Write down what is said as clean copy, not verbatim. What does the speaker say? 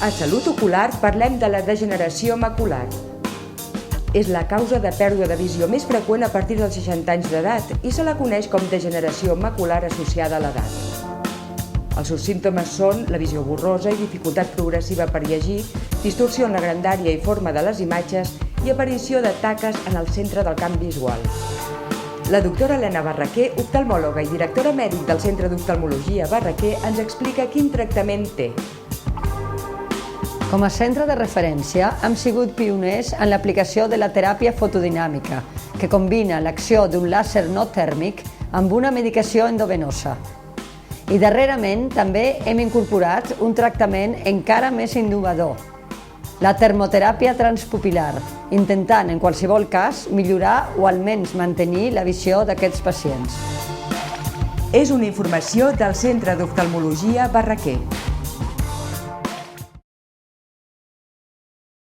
A Salut Ocular parlem de la degeneració macular. És la causa de pèrdua de visió més freqüent a partir dels 60 anys d'edat i se la coneix com degeneració macular associada a l'edat. Els seus símptomes són la visió borrosa i dificultat progressiva per llegir, distorsió en la grandària i forma de les imatges i aparició de taques en el centre del camp visual. La doctora Elena Barraquer, oftalmòloga i directora mèdic del Centre d'Oftalmologia Barraquer, ens explica quin tractament té. Com a centre de referència, hem sigut pioners en l'aplicació de la teràpia fotodinàmica, que combina l'acció d'un làser no tèrmic amb una medicació endovenosa. I darrerament també hem incorporat un tractament encara més innovador, la termoteràpia transpupil·lar, intentant en qualsevol cas millorar o almenys mantenir la visió d'aquests pacients. És una informació del Centre d'Oftalmologia Barraquer.